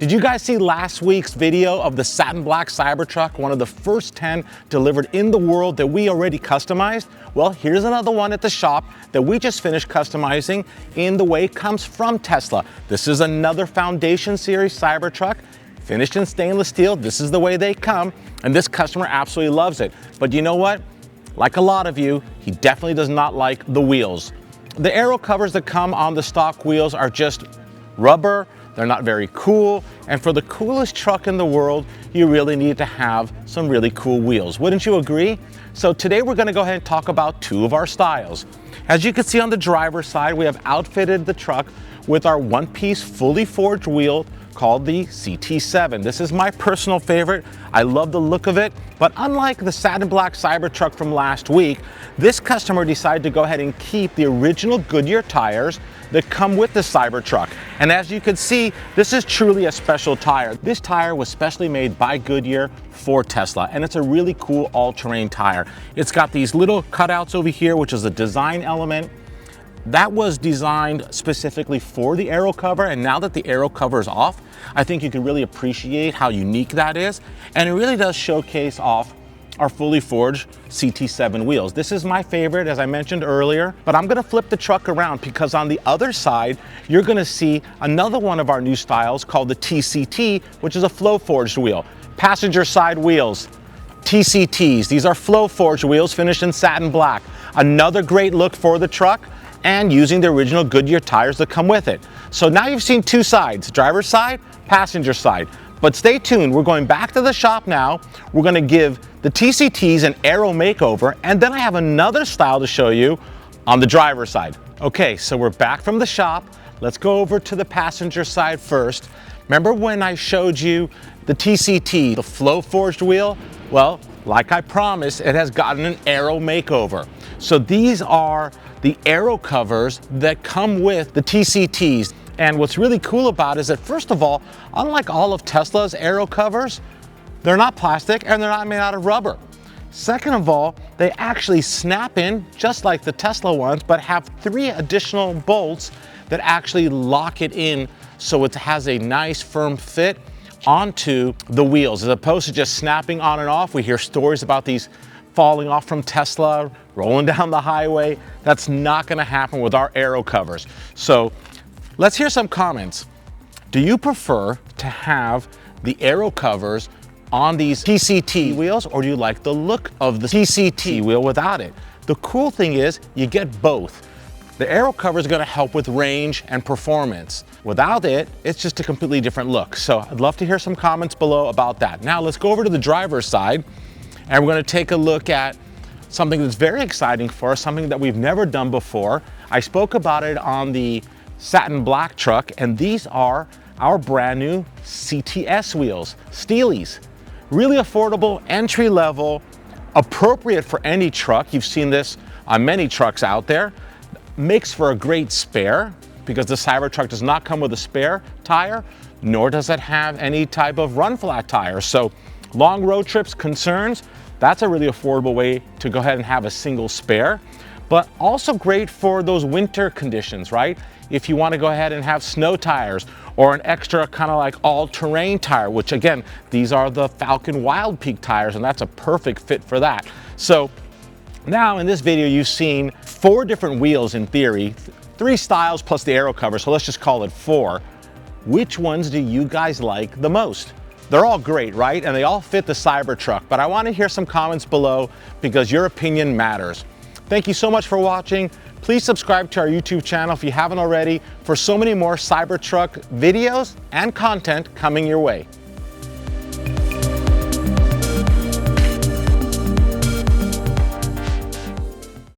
Did you guys see last week's video of the satin black Cybertruck, one of the first 10 delivered in the world that we already customized? Well, here's another one at the shop that we just finished customizing in the way it comes from Tesla. This is another Foundation Series Cybertruck, finished in stainless steel. This is the way they come, and this customer absolutely loves it. But you know what? Like a lot of you, he definitely does not like the wheels. The aero covers that come on the stock wheels are just rubber. They're not very cool, and for the coolest truck in the world, you really need to have some really cool wheels. Wouldn't you agree? So today we're going to go ahead and talk about two of our styles. As you can see on the driver's side, we have outfitted the truck with our one-piece fully forged wheel called the CT7. This is my personal favorite. I love the look of it, but unlike the satin black Cybertruck from last week, this customer decided to go ahead and keep the original Goodyear tires that come with the Cybertruck. And as you can see, this is truly a special tire. This tire was specially made by Goodyear for Tesla, and it's a really cool all-terrain tire. It's got these little cutouts over here, which is a design element. That was designed specifically for the aero cover, and now that the aero cover is off, I think you can really appreciate how unique that is, and it really does showcase off our fully forged CT7 wheels. This is my favorite, as I mentioned earlier, but I'm gonna flip the truck around because on the other side, you're gonna see another one of our new styles called the TCT, which is a flow forged wheel. Passenger side wheels, TCTs. These are flow forged wheels finished in satin black. Another great look for the truck, and using the original Goodyear tires that come with it. So now you've seen two sides, driver's side, passenger side. But stay tuned, we're going back to the shop now. We're gonna give the TCTs an aero makeover, and then I have another style to show you on the driver's side. Okay, so we're back from the shop. Let's go over to the passenger side first. Remember when I showed you the TCT, the flow forged wheel? Well, like I promised, it has gotten an aero makeover. So these are the aero covers that come with the TCTs. And what's really cool about it is that, first of all, unlike all of Tesla's aero covers, they're not plastic and they're not made out of rubber. Second of all, they actually snap in just like the Tesla ones, but have 3 additional bolts that actually lock it in so it has a nice firm fit onto the wheels, as opposed to just snapping on and off. We hear stories about these falling off from Tesla, rolling down the highway. That's not gonna happen with our aero covers. So let's hear some comments. Do you prefer to have the aero covers on these TCT wheels, or do you like the look of the TCT wheel without it? The cool thing is you get both. The aero cover is gonna help with range and performance. Without it, it's just a completely different look. So I'd love to hear some comments below about that. Now let's go over to the driver's side, and we're gonna take a look at something that's very exciting for us, something that we've never done before. I spoke about it on the satin black truck, and these are our brand new CTS wheels, Steelies. Really affordable, entry level, appropriate for any truck. You've seen this on many trucks out there. Makes for a great spare because the Cybertruck does not come with a spare tire, nor does it have any type of run flat tire. So long road trips concerns, that's a really affordable way to go ahead and have a single spare, but also great for those winter conditions, right? If you want to go ahead and have snow tires or an extra kind of like all-terrain tire, which again, these are the Falcon Wild Peak tires, and that's a perfect fit for that. So now in this video, you've seen 4 different wheels in theory, 3 styles plus the aero cover, so let's just call it 4. Which ones do you guys like the most? They're all great, right? And they all fit the Cybertruck, but I want to hear some comments below because your opinion matters. Thank you so much for watching. Please subscribe to our YouTube channel if you haven't already for so many more Cybertruck videos and content coming your way.